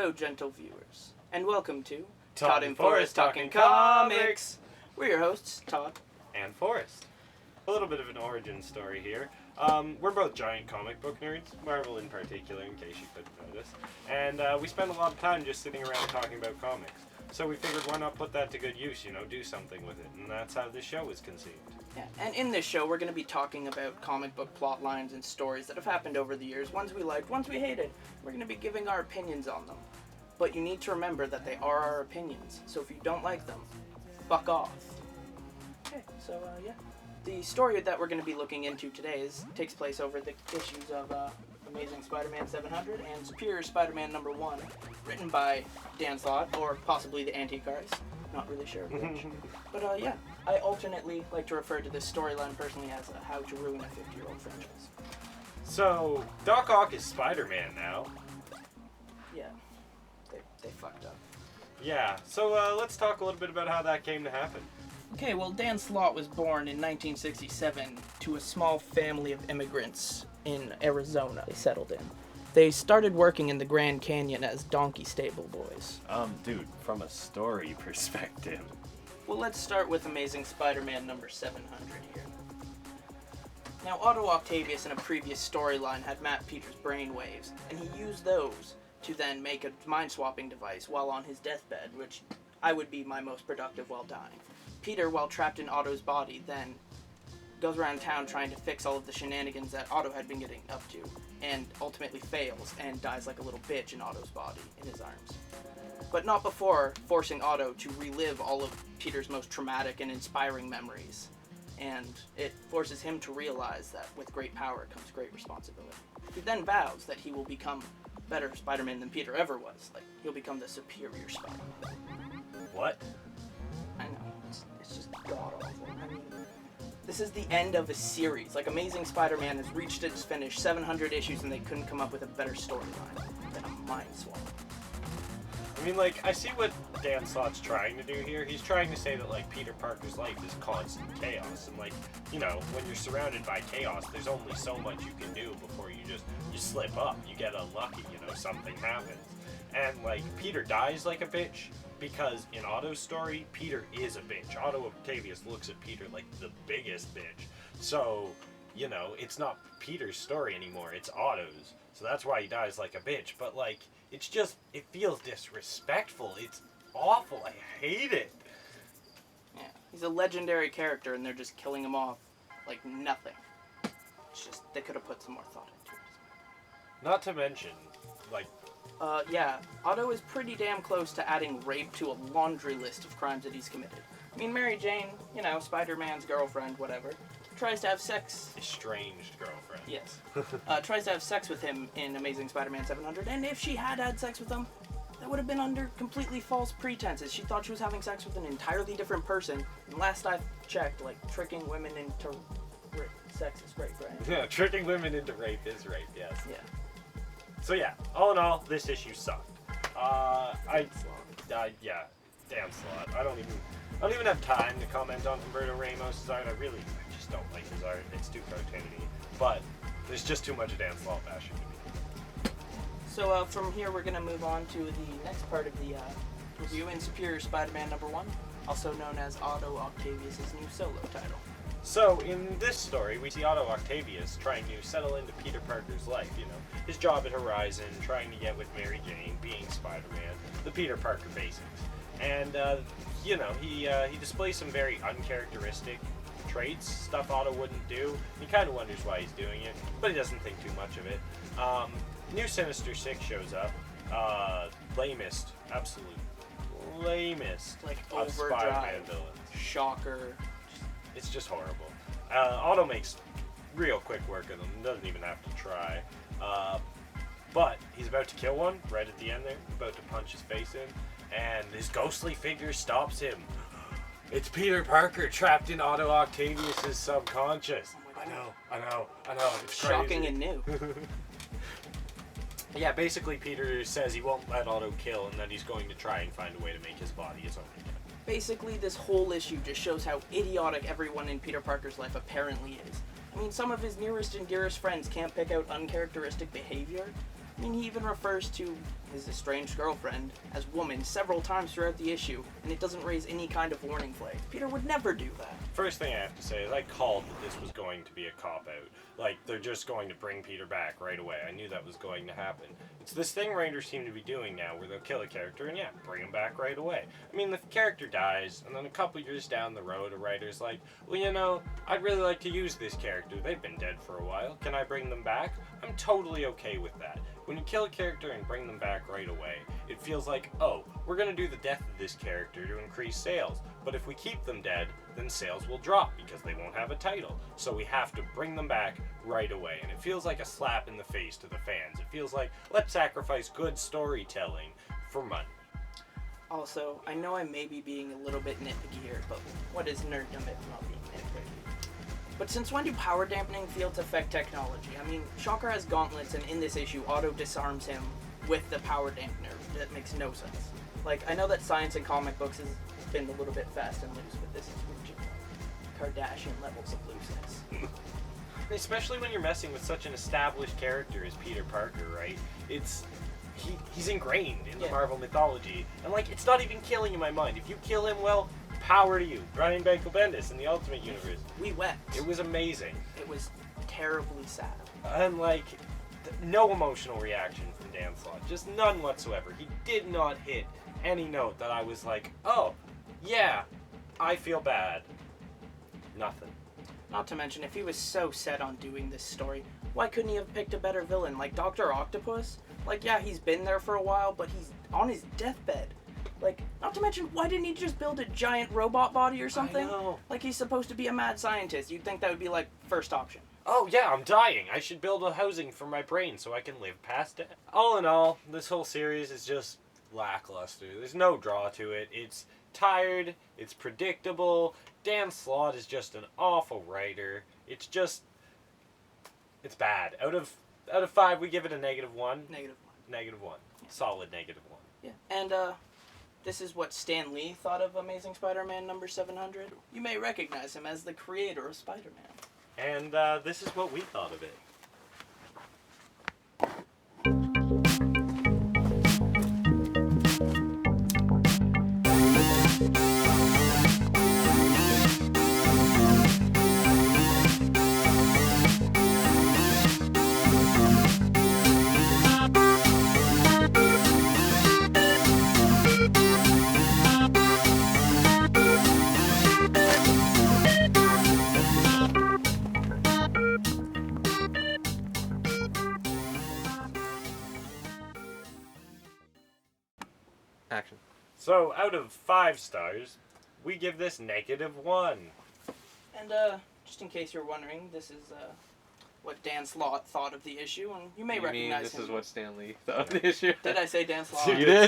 Hello, gentle viewers, and welcome to Todd and Forrest Talking Comics. We're your hosts, Todd And Forrest. A little bit of an origin story here. We're both giant comic book nerds, Marvel in particular, in case you couldn't notice. And we spend a lot of time just sitting around talking about comics. So we figured, why not put that to good use, do something with it. And that's how this show was conceived. Yeah, and in this show, we're going to be talking about comic book plot lines and stories that have happened over the years, ones we liked, ones we hated. We're going to be giving our opinions on them. But you need to remember that they are our opinions, so if you don't like them, fuck off. Okay, so yeah. The story that we're going to be looking into today takes place over the issues of Amazing Spider-Man 700 and Superior Spider-Man number 1, written by Dan Slott, or possibly the Antichrist. Not really sure which. But yeah, I alternately like to refer to this storyline personally as How to Ruin a 50-year-old franchise. So, Doc Ock is Spider-Man now. Yeah, they fucked up. Yeah, so let's talk a little bit about how that came to happen. Okay, well, Dan Slott was born in 1967 to a small family of immigrants in Arizona. They settled in. They started working in the Grand Canyon as donkey stable boys. Dude, from a story perspective. Well, let's start with Amazing Spider-Man number 700 here. Now, Otto Octavius in a previous storyline had mapped Peter's brainwaves, and he used those to then make a mind-swapping device while on his deathbed, which I would be my most productive while dying. Peter, while trapped in Otto's body, then goes around town trying to fix all of the shenanigans that Otto had been getting up to, and ultimately fails and dies like a little bitch in Otto's body, in his arms. But not before forcing Otto to relive all of Peter's most traumatic and inspiring memories. And it forces him to realize that with great power comes great responsibility. He then vows that he will become better Spider-Man than Peter ever was. Like, he'll become the superior Spider-Man. What? I know, it's just god-awful. I mean, this is the end of a series. Like, Amazing Spider-Man has reached its finish, 700 issues, and they couldn't come up with a better storyline than a mind swap. I mean, I see what Dan Slott's trying to do here. He's trying to say that, Peter Parker's life is constant chaos. And, when you're surrounded by chaos, there's only so much you can do before you slip up. You get unlucky, something happens. And, Peter dies like a bitch because in Otto's story, Peter is a bitch. Otto Octavius looks at Peter like the biggest bitch. So, it's not Peter's story anymore. It's Otto's. So that's why he dies like a bitch. But, it feels disrespectful. It's awful. I hate it. Yeah, he's a legendary character, and they're just killing him off like nothing. It's just, they could have put some more thought into it. Not to mention, yeah, Otto is pretty damn close to adding rape to a laundry list of crimes that he's committed. I mean, Mary Jane, Spider-Man's girlfriend, whatever, tries to have sex... Estranged girlfriend. Yes. Tries to have sex with him in Amazing Spider-Man 700, and if she had sex with him, that would have been under completely false pretenses. She thought she was having sex with an entirely different person, and last I checked, tricking women into sex is rape, right? Yeah, tricking women into rape is rape, yes. Yeah. So yeah, all in all, this issue sucked. Yeah, damn Slott. I don't even have time to comment on Humberto Ramos' art. I just don't like his art. It's too cartoony. But there's just too much Dan Slott bashing to me. So from here, we're gonna move on to the next part of the review in Superior Spider-Man number 1, also known as Otto Octavius' new solo title. So, in this story, we see Otto Octavius trying to settle into Peter Parker's life, his job at Horizon, trying to get with Mary Jane, being Spider-Man, the Peter Parker basics. And, he displays some very uncharacteristic traits, stuff Otto wouldn't do. He kind of wonders why he's doing it, but he doesn't think too much of it. New Sinister Six shows up. Lamest, absolute lamest of Spider-Man villains. Shocker. It's just horrible. Otto makes real quick work of them. Doesn't even have to try. But he's about to kill one right at the end there. About to punch his face in. And his ghostly figure stops him. It's Peter Parker trapped in Otto Octavius' subconscious. I know. It's shocking crazy. And new. Yeah, basically Peter says he won't let Otto kill and that he's going to try and find a way to make his body his own again. Basically, this whole issue just shows how idiotic everyone in Peter Parker's life apparently is. I mean, some of his nearest and dearest friends can't pick out uncharacteristic behavior. I mean, he even refers to his estranged girlfriend as woman several times throughout the issue, and it doesn't raise any kind of warning flags. Peter would never do that. First thing I have to say is I called that this was going to be a cop-out. Like, they're just going to bring Peter back right away. I knew that was going to happen. It's this thing writers seem to be doing now where they'll kill a character and, yeah, bring him back right away. I mean, the character dies, and then a couple years down the road, a writer's like, well, you know, I'd really like to use this character. They've been dead for a while. Can I bring them back? I'm totally okay with that. When you kill a character and bring them back right away, it feels like, oh, we're going to do the death of this character to increase sales. But if we keep them dead, then sales will drop because they won't have a title. So we have to bring them back right away. And it feels like a slap in the face to the fans. It feels like, let's sacrifice good storytelling for money. Also, I know I may be being a little bit nitpicky here, but what is nerddom if not being nitpicky? But since when do power dampening fields affect technology? I mean, Shocker has gauntlets, and in this issue, Otto disarms him with the power dampener. That makes no sense. Like, I know that science in comic books has been a little bit fast and loose, but this is reaching Kardashian levels of looseness. Especially when you're messing with such an established character as Peter Parker, right? He's ingrained in the Marvel mythology, and like, it's not even killing in my mind. If you kill him, well, power to you. Brian Michael Bendis in the Ultimate Universe. We wept. It was amazing. It was terribly sad. And like, no emotional reaction from Dan Slott. Just none whatsoever. He did not hit any note that I was like, oh, yeah, I feel bad. Nothing. Not to mention, if he was so set on doing this story, why couldn't he have picked a better villain, like Dr. Octopus? Like, yeah, he's been there for a while, but he's on his deathbed. Like, not to mention, why didn't he just build a giant robot body or something? I know. Like, he's supposed to be a mad scientist. You'd think that would be, like, first option. Oh yeah, I'm dying. I should build a housing for my brain so I can live past it. All in all, this whole series is just lackluster. There's no draw to it. It's tired. It's predictable. Dan Slott is just an awful writer. It's bad. Out of 5, we give it a -1. -1. -1. Solid -1. Yeah. And, this is what Stan Lee thought of Amazing Spider-Man number 700. You may recognize him as the creator of Spider-Man. And this is what we thought of it. Action. So, out of 5 stars, we give this -1. And, just in case you're wondering, this is, what Dan Slott thought of the issue, and you may recognize this him. is what Stan Lee thought of the issue? Did I say Dan Slott? You did.